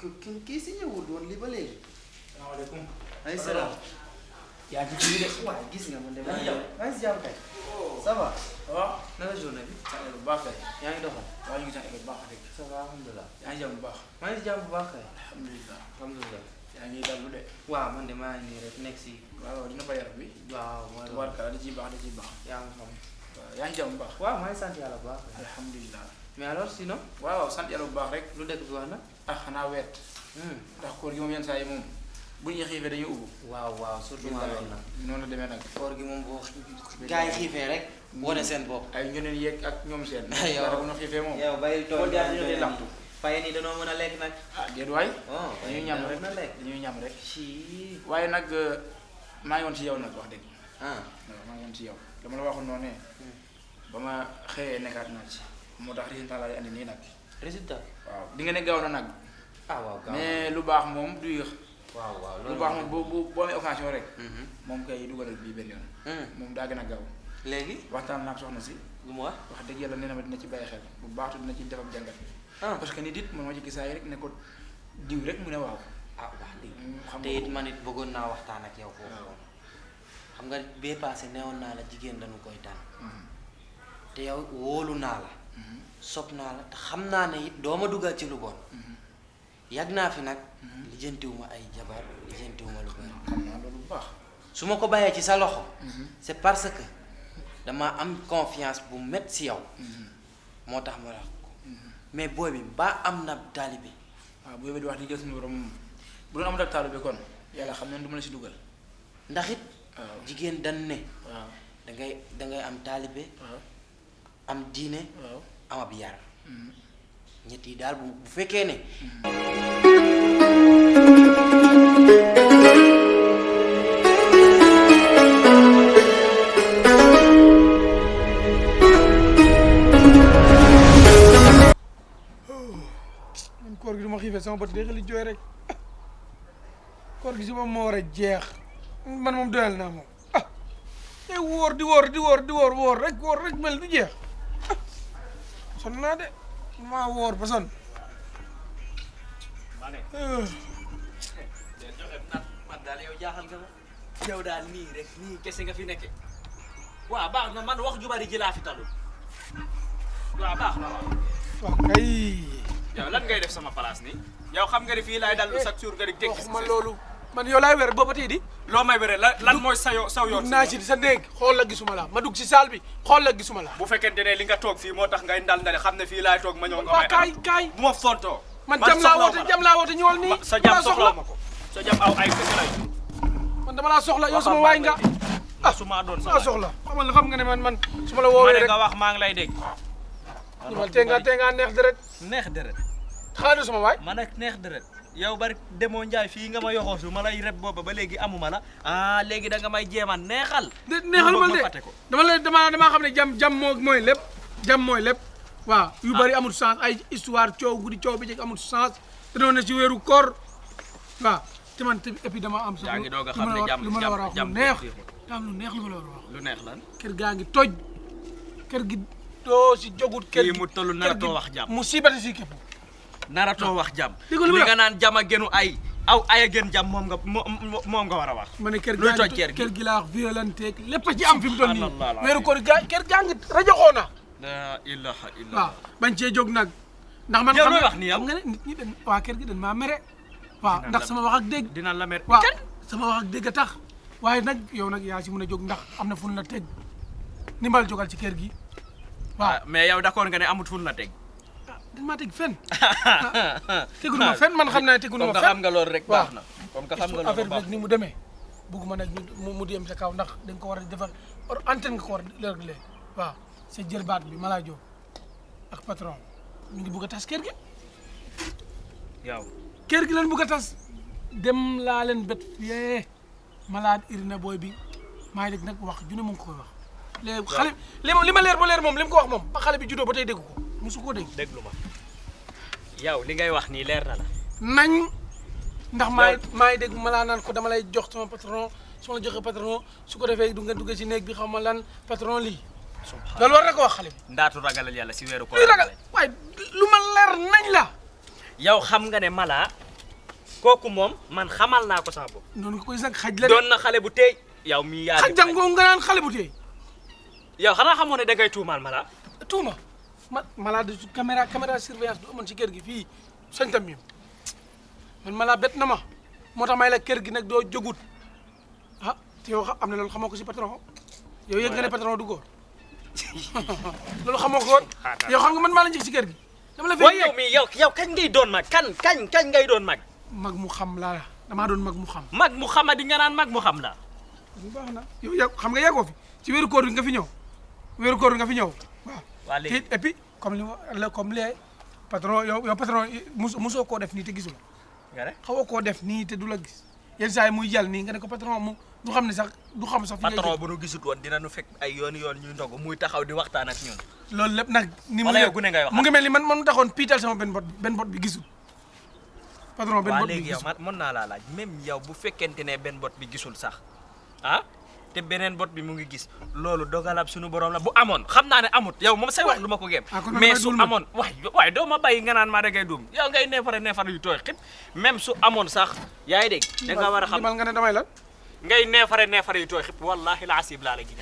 kii si ñëwul woon li ba léegi. salaamaaleykum. ay salaam. yaa ngi ci de. waaw gis nga man de maa ngi si jàmm kay. ça va. waaw. naka journée bi. sant bu baax kay. yaa ngi doxal. waaw ñu ngi sant bu baax rek. ça va alhamdulilah. yaa ngi jàmm bu baax. maa ngi si jàmm bu baax kay. alhamdulilah. alhamdulilah. yaa ngi dallu de. waaw man de maa ngi nii rek nekk si. waaw dina ba yaram bi. waaw mooy loolu. tubaarkalla da ciy baax da ciy baax. yaa ngi xam. waaw yaa ngi jàmm bu baax. waaw maa ngi sant yàlla bu baax. alhamdulilah. mais alors sinon. waaw sant yàlla bu baax rek. lu dëkk bi wax na. ah xanaa weet. ndax koor gi moom yenn saa yi moom bu ñu xiifee dañuy ubbu. waaw waaw surtout maa loolu nag. noonu la demee nag. koor gi moom boo gaa yi xiifee rek. wane seen bopp. ay ñeneen yeeg ak ñoom seen. yow dara bu ñu xiifee moom. yow bàyyi tool boo jaar ñu lay lamtu. paye ni danoo mën a lekk nag. ah déet waay. oh dañuy ñam rek na lekk. dañuy ñam rek. ci. waaye nag maa ngi woon ci yow nag wax dëgg. ah. waaw maa ngi woon ci yow dama la waxoon noonu ne ba ma xëyee nekkaat naa ci moo tax résultat laa lay andi nii nag. résultat. waaw di nga ne gaaw na nag. ah waaw gaaw mais lu baax moom du yéex. waaw waaw lu baax moom boo amee occasion rek. Mhm. moom kay dugalal bii benn yoon. moom daa gën a gaaw. léegi. waxtaan naa ak soxna si. lu mu wax. wax dëgg yàlla nee na ma dina ci bàyyi xel bu baax te dina ci def ak jàngat. ah parce que nit it man ma ci gisaay rek ne ko diw rek mu ne waaw. ah wax dëgg. xam te nga it man it bëggoon naa waxtaan ak yow foofu moom. xam nga bee passé newoon naa la jigéen dañu koy tànn. te yow wóolu naa la. sopp naa la te xam naa ne it doo ma dugal ci lu bon. yàgg naa fi nag. lijjantiwuma ay jabar lijjantiwuma lu bari. xam naa loolu bu baax. su ma ko bàyyee ci sa loxo. c'est parce que dama am confiance bu met si yow. moo tax ma wax ko mais booy bi ba am na taalibe. waaw booy bi di wax di jël suñu borom bu doon amul ak taalibe kon yàlla xam ne du ma la si dugal. ndax it waaw jigéen dan ne waaw dangay am taalibe waaw am diine waaw. am ab yar ñett yi daal bu fekkee ne man koor gi du ma xiifee sama bët day xeli jooy rek koor gi si moom moo war a jeex man moom doyal naa moom ah day wóor di wóor rek mel du jeex ah sonn naa de maa wóor ba sonn ma ne man daal yow jaaxal nga ma yow daal nii rek nii kese nga fi nekke waaw baax na man wax ju bari ji laa fi talul waaw baax na waaw waaw kay yow lan ngay def sama place nii yow xam nga ni fii laay dal chaque jour nga di dégg man loolu man yow laay wér booba tey di loo may wéree lan mooy saw yoon naa ci sa néeg xool la gisuma la ma dugg si salle bi xool la gisuma la bu fekkente ne li nga toog fii moo tax ngay ndal ndale xam ne fii laay toog ma ñëw nga may kaay bu ma fontoo man jam laa woote ñëwal nii sa jam soxla ma ko sa jam aw ay kese lay man dama laa soxla yow sama waay nga ah su ma doon maa soxla xam nga ne man su ma la woowee rek nga wax maa ngi lay dégg tee nga neex deret neex deret xanaa sama waay man ak neex deret yow bari demoo njaay fii nga ma yoxoosu ma lay reb booba ba léegi amuma la ah léegi da nga may jéema neexal neexal mal de damaa xam ne jam mooy lépp jam mooy lépp waaw yu bari amul sens ay histoire coow guddi coow bi jeg amul sens dañoo ne ci weeru koor waaw te man et puis dama am yaa ngi doog a xam ne jam lu ma la war a wax lu neex daa am lu neex lu ma la war a wax lu neex lan kër gaa ngi toj kër gi doo si jogut kër gi mu toll naratoo wax jam mu sibati si képp naratoo wax jam li nga naan jam a gënu ay aw ay a gën jam moom nga war a wax ma ne luy toj kër gi laa wax violenté lépp a ci am fi mu toll nii weeru koor kër gaa ngi rajoxoo na la ilaha illa waaw bañ cee jóg nag ndax man yow looy wax ni yow xam nga ne nit ñi dañ waa kër gi dañ maa mere waaw ndax sama wax ak dégg dina la mer waaw sama wax ak dégg a tax waaye nag yow nag yaa si mën a jóg ndax am na fun la teg nimbal jógal ci kër gi waaw mais yow d'accord nga ne amut fun la teg dañ maa teg fenn tegunu ma fenn man xam naa ne tegunu ma fenn xam nga loolu rek baax na comme que xam nga loolu affaire bi nag ni mu demee bëgguma nag mu dem sa kaw ndax dañ ko war a defar antenne nga ko war a réglé waaw sa jël baat bi Mala Diop ak patron ñu ngi bëgg a tas kër gi yow kër gi leen bëgg a tas dem laa leen bët fii malade irina booy bi maa ngi dégg nag wax ju ne mu ngi koy wax léegi xale li ma leer ba leer moom li mu ko wax moom ba xale bi juddoo ba tey dégg ko mosu koo dégg déglu ma yow li ngay wax nii leer na la nañ ndax maa ngi dégg malaa naan ko dama lay jox sama patron su ma la joxee patron su ko defee du nga duggee si néeg bi xam ma lan patron lii loolu war na ko wax xale bi ndaatu ragalal yàlla si weeru ko luy ragal waaye lu ma leer nañ la yow xam nga ne mala kooku moom man xamal naa ko sama bopp. noonu nga koy nag xaj la de. doon na xale bu tey yow mii yaa xaj jàngoo nga naan xale bu tey. yow xanaa xamoo ne dangay tuumaal Mala. tuuma Mala de caméra surveillance du amoon ci kër gi fii sañ tam man Mala bet na ma moo tax may la kër gi nag doo jógut ah te yow am na loolu xamoo ko si patron yow yëg nga ne patron du góor loolu xamoo ko woon yow xam nga man maa la njëkk si kër gi dama la fay yow mii yow kañ ngay doon mag kañ ngay doon mag. mag mu xam laa damaa doon mag mu xam. mag mu xama di nga naan mag mu xam la. baax na yow xam nga yàggoo fi ci wéeru koor bi nga fi ñëw wéeru koor bi nga fi ñëw waaw. waa léegi et puis comme li patron yow patron musoo koo def nii te gisul nga ne xawoo koo def nii te du la gis yenn saa yi muy jàll nii nga ne ko patron mu du xam ne sax du xam sax. fi ngay patron bu nu gisut woon dina nu fekk ay yoon ñuy ndog muy taxaw di waxtaan ak ñun. loolu lépp nag. ni mu wala yow gune ngay wax mu ngi mel ni man taxoon piital sama benn bot bi gisul. patron benn bot bi léegi yow gisul mën naa laa laaj même yow bu fekkente ne benn bot bi gisul sax ah te beneen bot bi mu ngi gis loolu dogalab suñu borom la bu amoon xam naa ne amut yow moom say wax du ma ko gém mais su amoon waay doo ma bàyyi nga naan maa da ngay duum yow ngay neefare yu tooy xip même su amoon sax yaa ngi dégg da nga war a xam nga ne damay lan ngay neefare yu tooy xip wallahi la asib laa la gi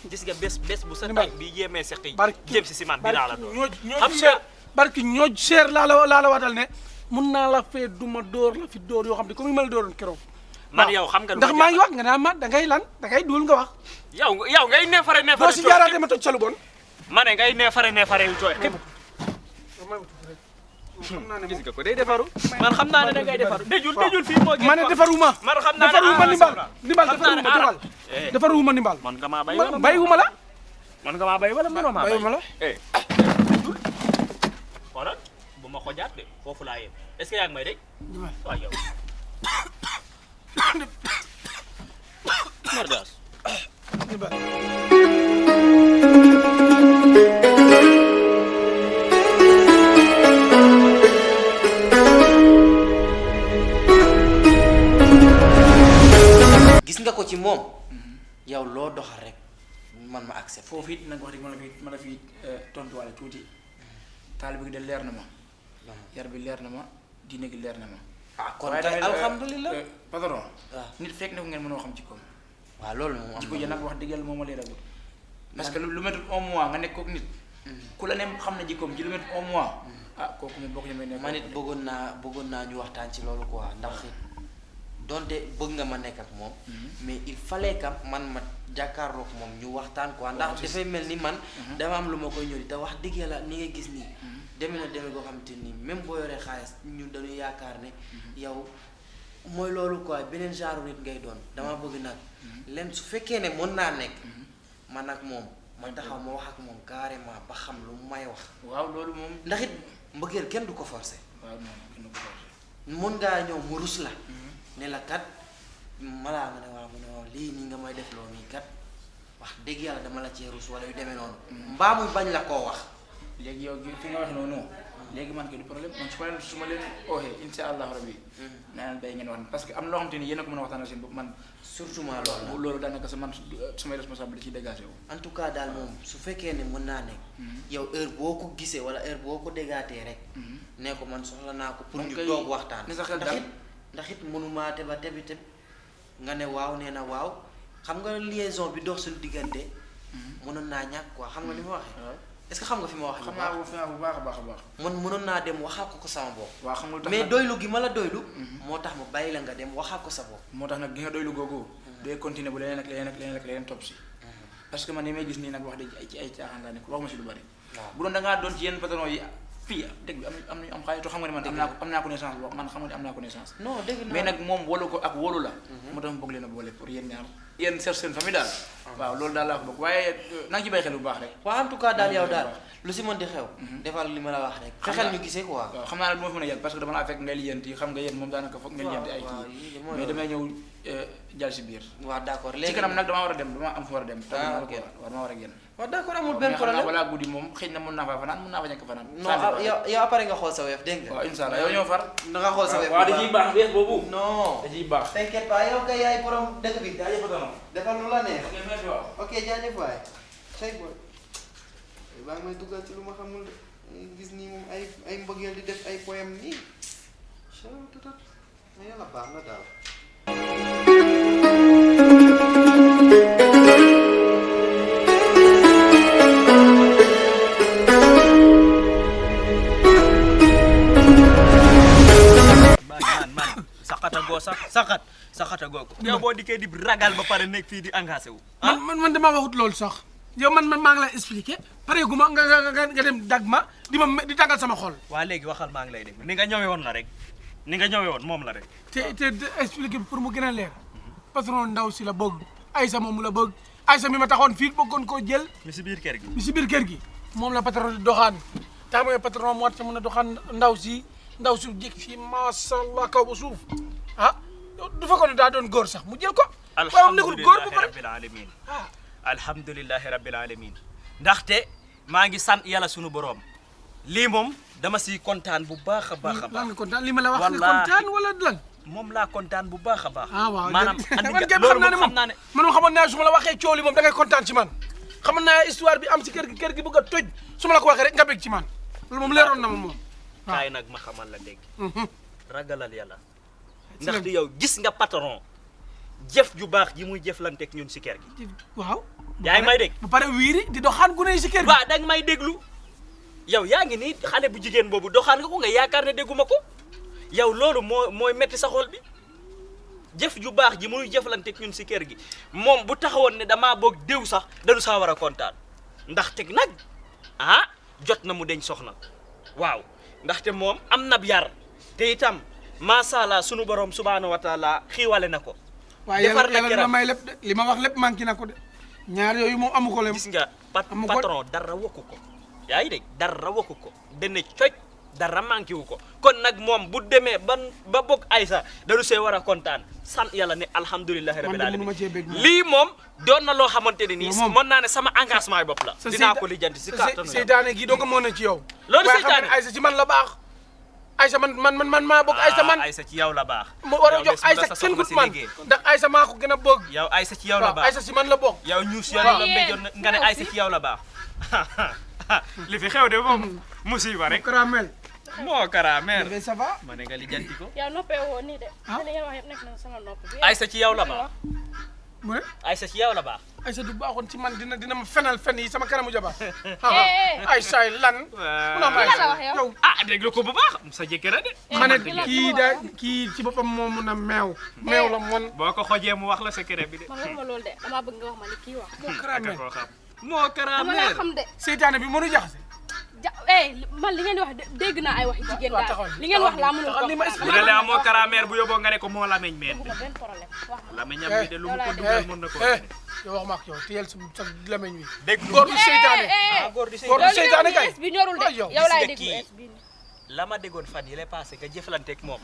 gis nga bés bu sa tànk bi yéemee seq yi jëm si man bi laa la doon xam nga barki ñooj cher laa la waatal ne mun naa la fee duma dóor la fi dóor yoo xam ne comme yi ma la dóoroon keroog man yow xam nga ndax maa ngi wax nga naan ma da ngay lan da ngay duul nga wax yow ngay neefare boo si jaaraatee ma toj sa lu bon ma ne ngay neefare yu tooy xip gis nga ko day defaru man xam naa ne da ngay defaru dejul fii moo ma ne defaruma man xam naa ne defaruma ndimbal defaruma ndimbal man nga maa bay bayiwuma la man nga maa bay wala mënoo maa bay bayiwuma la xoolal bu ma xojaat de foofu laa yem est-ce que yaa ngi may dégg waaw yow Mardas gis nga ko ci moom yow loo doxal rek man ma accepté foofu it nag wax dëgg ma la fi tontuwaale tuuti taalibe gi de leer na ma yar bi leer na ma diine gi leer na ma kon kay alhamdulilah patron waaw nit fekk na ko ngeen mënoo xam jikkoom waaw loolu moom am jikko ja nag wax dëgg yàlla moom ma leeragul parce que lu métti 1 mois nga nekk kook nit ku la ne xam na jikkoom ci lu métti 1 mois kooku moom bokk ñamee nekk man it bëggoon naa ñu waxtaan ci loolu quoi ndax donte bëgg nga ma nekk ak moom mais il fallait que man ma jàkkaarloog moom ñu waxtaan quoi ndax dafay mel ni man dama am lu ma koy ñëw te wax dëgg yàlla ni nga gis nii deme na deme goo xamante nii même boo yoree xaalis ñun dañuy yaakaar ne yow mooy loolu quoi beneen genre nit ngay doon dama bëgg nag leen su fekkee ne mën naa nekk man ak moom ma taxaw ma wax ak moom carrément ba xam lu mu may wax waaw loolu moom ndax it mbëggeel kenn du ko forcer waaw non kenn du ko forcer mën ngaa ñëw mu rus la ne la kat malaa nga ne waaw mu ne waaw lii nii nga may def loo nii kat wax dëgg yàlla dama la cee rus wala yu demee noonu mbaa muy bañ la koo wax léegi yow fi nga wax noonu léegi man kay du problème man su ma leen ooxee insha allahu rabbi naa leen bay ngeen wax parce que am na loo xamante ni yéen a ko mën a waxtaanal seen bopp man surtout ma loolu loolu daanaka samay responsabilité ci dégagé wu en tout cas daal moom su fekkee ne mën naa nekk yow heure boo ko gisee wala heure boo ko dégaatee rek ne ko man soxla naa ko pour ñu toog waxtaan ndax it mënumaa te ba tebi nga ne waaw nee na waaw xam nga liaison bi dox suñu diggante mënoon naa ñàkk quoi xam nga ni ma waxee est-ce que xam nga fi ma waxee xam naa bu baax a baax man mënoon naa dem waxal ko sama bopp waaw xam nga mais doylu gi ma la doylu moo tax ma bàyyi la nga dem waxal ko sa bopp moo tax nag gi nga doylu googu day continuer bu leneen ak leneen topp si parce que man ni may gis nii nag wax dëgg ci ay caaxaan laa nekk waxuma si lu bari bu doon da ngaa doon ci yenn patron yi fii dëgg bi am nañu am xaalis to xam nga ne man am naa connaissance boo man xam nga ne am naa connaissance non dëgg naa mais nag moom wóolu ko ak wóolu la moo tax ma bëgg leen a boole pour yéen ñaar yéen seet seen famille daal waaw loolu daal laa ko bëgg waaye na nga ci bàyyi xel bu baax rek waaw en tout cas daal yow daal lu si mën di xew defal li ma la wax rek fexeel ñu gisee quoi waaw xam naa ne du ma fi mën a yàgg parce que dama laa fekk ngay lijanti xam nga yéen moom daanaka foog ngay lijanti ay kii mais damay ñëw jàll si biir waaw d'accord léegi ci kanam nag damaa war a dem dama am fu war a dem damaa war a génn waaw d'accord amul benn problème balaa guddi moom xëy na mën naa faa fanaan mën naa fa ñàkk fanaan non yow après nga xool sa weef dégg nga waaw incha allah yow ñoo far da nga xool sa weef waaw da ciy baax weef boobu non da ciy baax t'inquiète pas yow kay yaay borom dëkk bi jaajëf dono defal lu la neex ok merci waaw ok jaajëf waay say boy baa ngi may duggal ci lu ma xamul de gis nii moom ay mbëggeel di def ay poème nii yàlla baax na daal. saxata goo ko yow boo dikkee di ragal ba pare nekk fii di engagé wu man damaa waxut loolu sax yow man maa ngi lay expliqué pare gu ma nga dem dag ma di tàngal sama xol. waa léegi waxal maa ngi lay dégg ni nga ñëwee woon la rek ni nga ñëwee woon moom la rek. te expliqué pour mu gën a leer patron ndaw si la bëgg Aïssa moom la bëgg Aïssa mi ma taxoon fii bëggoon koo jël. mi si biir kër gi. mi si biir kër gi moom la patron di doxaan tax mooy patron moo tax mën a doxaan ndaw si jékki fii macha allah kaw ba suuf ah du fekkoon ne daa doon góor sax mu jël ko. alhamdulilahi rabbil alamin alhamdulilahi rabbil alamin ndaxte maa ngi sant yàlla sunu borom lii moom dama si kontaan bu baax a baax a baax. lan nga kontaan li ma la wax nga kontaan wala lan. moom laa kontaan bu baax a baax. ah waaw maanaam loolu moom xam naa ne man xamoon naa su ma la waxee coow li moom da ngay kontaan ci man xamoon naa histoire bi am si kër gi bëgg a toj su ma la ko waxee rek nga bég ci man loolu moom leeroon na ma moom. kaay nag ma xamal la dégg. ragalal yàlla. ndaxte yow gis nga patron jëf ju baax ji muy jëflanteeg ñun si kër gi. waaw. yaa ngi may dégg. bu pare wiiri di doxaan gune yi si kër gi. waaw da nga may déglu yow yaa ngi nii xale bu jigéen boobu doxaan nga ko nga yaakaar ne dégguma ko yow loolu mooy metti sa xol bi jëf ju baax ji muy jëflanteeg ñun si kër gi moom bu taxawoon ne damaa boog déw sax dañu saa war a kontaan ndax teg nag ah jot na mu deñ soxna waaw ndaxte moom am na yar te itam macha allah sunu borom subhaanahu wa taala xiiwale na ko. waaye yàlla may lépp de li ma wax lépp manqué na ko de ñaar yooyu moom amu ko leen. gis nga patron dara wokku ko yaa ngi dégg dara wokku ko dana coy dara manqué wu ko kon nag moom bu demee ba bokk Aïssa dañu see war a kontaan sant yàlla ne alhamdulilahi rabbil alamin lii moom doon na loo xamante ne nii mën naa ne sama engagement yi bopp la. dinaa ko lijjanti si kàttanu seytaane gi doo ko mën na ci yow. loolu seytaane Aïssa ci man la baax. Aïssa man maa bëgg Aïssa man Aïssa ci yow la baax. mu war a jox Aïssa kenn ku man ndax Aïssa maa ko gën a bëgg. yow Aïssa ci yow la baax Aïssa ci man la bokk. yow ñuus yoon la mbéjoon nga ne Aïssa ci yow la baax. li fi xew de moom musiba rek. caramel. moo caramel. mais ça va. ma ne nga lijjanti ko. yow noppee woo nii de. li ngeen wax yëpp nekk na sama nopp bi. Aïssa ci yow la baax. mu ne. Aïssa ci yow la baax. Aïssa du baaxoon ci man dina ma fenal fen yi sama kanamu jabar. Aïssa lan. yow déglu ko bu baax sa jëkkër a de. ma ne kii ci boppam moo mun a meew la mon. boo ko xojee mu wax la secret bi de. man waxuma loolu de damaa bëgg nga wax ma li kii wax. moo caramel moo caramel dama la xam de. seytaane bi mënu jaxase. man li ngeen di wax dégg naa ay waxi jigéen daal li ngeen wax laa mënul ko. bu dee moo caramel bu yóbboo nga ne ko moo lameñ meen. amul benn problème wax ma. lameñam bi de lu mu ko dugal mën na ko. yow wax ma ak yow téyel sa lameñ wi. dégg góor du seytaane. góor du seytaane kay. bi ñorul de yow laay déglu es bi la ma déggoon fan yi lay passé nga jëflanteeg moom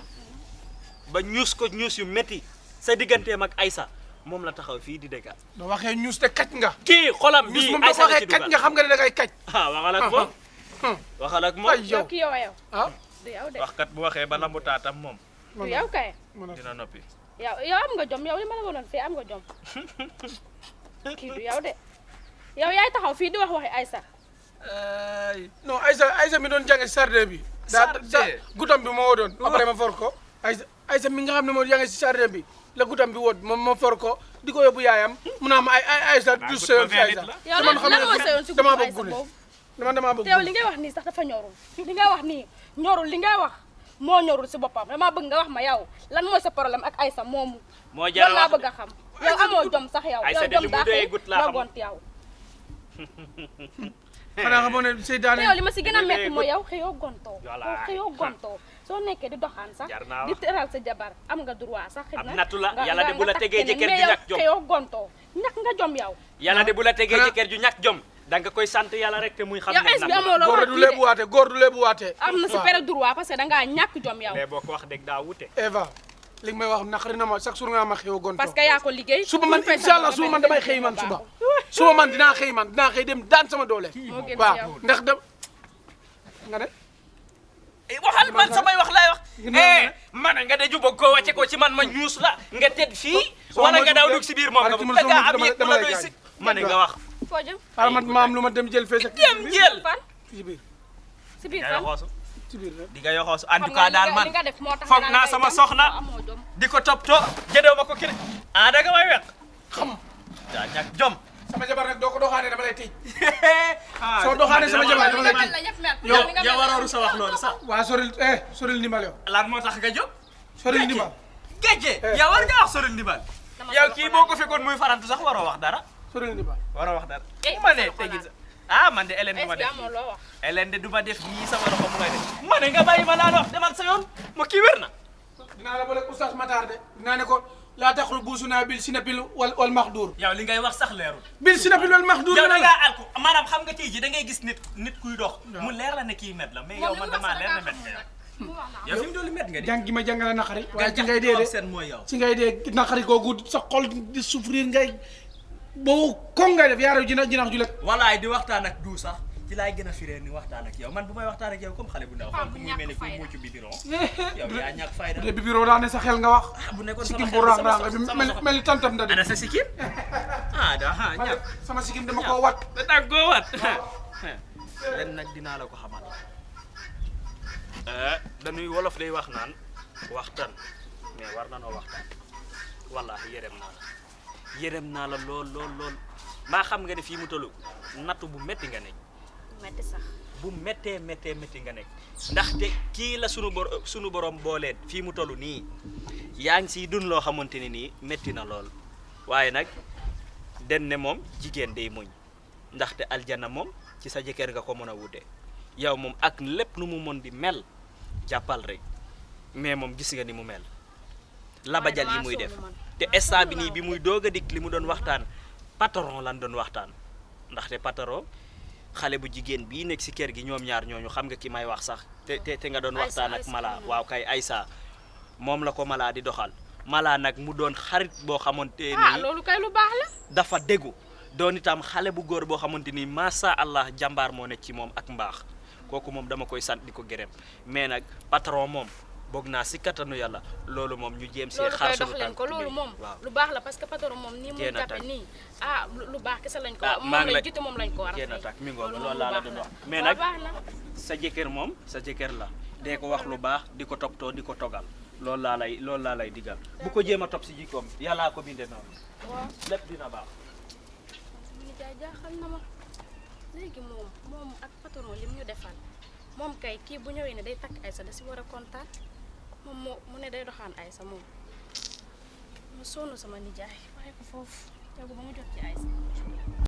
ba ñuus ko ñuus yu métti sa digganteem ak Aïssa moom la taxaw fii di déggal. doo waxee ñuus te kaj nga. kii xolam bii ñuus moom doo waxee kaj nga xam nga ne da ngay kaj. waxal ak moom. waxal ak moom. yow kii yow du yow de. waxkat bu waxee ba lambu taatam moom. du yow kay. dina noppi. yow am nga jom yow li ma la woonoon fii am nga jom. kii du yow de yow yaay taxaw fii di wax waxi Aïssa. non Aïssa mi doon jànge si jardin bi. gutam bi moo doon. après ma for ko. Aïssa mi nga xam ne moo jànge si jardin bi la gutam bi woon ma for ko di ko yóbbu yaayam mu naa ma Aïssa du seyoon si Aïssa. yow lan moo seyoon si gutam Aïssa boobu. damaa bëgg yow li ngay wax nii sax dafa ñorul li ngay wax nii ñorul li ngay wax moo ñorul si boppam damaa bëgg nga wax ma yow lan mooy sa problème ak Aïssa moomu. moo jar laa bëgg a xam. yow amoo jom sax yow. Aïssa de li mu doyee gut laa yow xam gont yow. xanaa xamoo ne seytaane. yow li ma si gën a métti mooy yow xëyoo gontoo. xëyoo gontoo soo nekkee di doxaan sax di teral sa jabar am nga droit sax. am nattu la yàlla de bu la tegee jëkkër ju ñàkk jom xëyoo gontoo ñàkk nga jom yow. yàlla de bu la tegee jëkkër ju ñàkk jom da nga koy sant yàlla rek te muy xam ne bi amoo loo góor du léebuwaate góor du léebuwaate. am na si pere droit parce que dangaa ñàkk jom yow. mais boo ko wax dëgg daa wute. Eva li nga may wax naqari na ma chaque jour nga ma xëyoo gonto. parce que yaa ko liggéey. suba man incha allah suba man damay xëy man suba man dinaa xëy dem daan sama doole. waaw ndax da nga ne. waxal man samay wax lay wax. man nga de jubóog koo wàcce ko ci man ma ñuus la nga tedd fii. wala nga daaw dugg si biir moom nga bëgg da ngaa am yëpp la doy si. ma ne nga wax. foo jëm. man maam lu ma dem jël fee. dem jël fan. si biir. si biir fan ci biir rek di nga yoxoos en tout cas daal man li nga def moo tax foog naa sama soxna amoo jom di ko toppatoo jëdew ma ko kii ah da nga may weq xam daa ñàkk jom sama jabar nag doo ko doxaanee dama lay tëj soo doxaanee sama jabar dama lay tëj yow warooru sa wax loolu sax waa soril ndimbal yow lan moo tax nga jóg soril ndimbal géej yow war nga wax soril ndimbal yow kii boo ko fekkoon muy farantu sax waroo wax dara soril ndimbal waroo wax dara ma ne teggi sa ah man de Hélène du ma def amoo loo wax Hélène de du ma def nii sama loxo mu ngay def ma ne nga bàyyi ma laa wax demal sa yoon ma kii wér na dinaa la boole oustaz Matar de dinaa ne ko laa taxul buusuna bil sinapil wal maxduur yow li ngay wax sax leerul bil sinapil wal maxduur yow da ngaa alku maanaam xam nga tey ji da ngay gis nit kuy dox mu leer la ne kii met la mais yow man damaa leer na met nga yow fi mu doon met nga di jàng gi ma jàngale naqari waaye ci ngay dee de seen mooy yow ci ngay dee naqari googu sa xol di souffrir ngay boobu kon ngay def yaaraw jinax ju lekk walaay di waxtaan ak du sax ci laay gën a firee ni waxtaan ak yow man bu may waxtaan ak yow comme xale bu ndaw xool bu muy mel ni ku muccu bibiron yow yaa ñàkk fayda de bibiro daa ne sa xel nga wax bu nekkoon sikkim sama bu xel rang rang mel ni tantam da de ana sa sikkim ah da ha ñàkk sama sikkim dama koo wat da koo wat len nag dinaa la ko xamal dañuy wolof day wax naan waxtaan mais war na noo waxtaan wallaahi yërëm naa la lool mbaa xam nga ne fii mu tollu nattu bu metti nga nekk metti sax bu méttee nga nekk ndaxte kii la sunu borom booleen fii mu toll nii yaa ngi siy dund loo xamante ne nii métti na lool waaye nag den ne moom jigéen day muñ ndaxte aljana moom ci sa jëkkër nga ko mën a wute yow moom ak lépp nu mu mën di mel jàppal rek mais moom gis nga ni mu mel labajal yi muy def te instant bi nii bi muy doog a dikk li mu doon waxtaan patron lan doon waxtaan ndaxte patron xale bu jigéen bii nekk si kër gi ñoom ñaar ñooñu xam nga ki may wax sax te nga doon waxtaan ak Mala waaw kay Aïssa moom la ko Mala di doxal Mala nag mu doon xarit boo xamante ni loolu kay lu baax la dafa déggu doon itam xale bu góor boo xamante ni masha Allah jàmbaar moo nekk ci moom ak mbaax kooku moom dama koy sant di ko gërëm mais nag patron moom boog naa si kattanu yàlla loolu moom ñu jéem see xaar dox leen ko loolu moom lu baax la parce que patron moom nii mu jàppe nii lu baax kese lañ ko moom lañ jiite moom lañ ko war a génn tak mi ngoo loolu laa la doon wax mais nag sa jëkkër moom sa jëkkër la dee ko wax lu baax di ko toppatoo di ko togal loolu laa lay digal bu ko jéem a topp si jikkoom yàllaa ko bindee noonu lépp dina baax ni jaay jaaxal na ma léegi moom ak patron lim ñu defal moom kay kii bu ñëwee ne day takk Aïssa da si war a kontaan moom mu ne day doxaan Aïssa moom ma sonn sama nijaay waaye ko foofu tegu ba mu jot ci Aïssa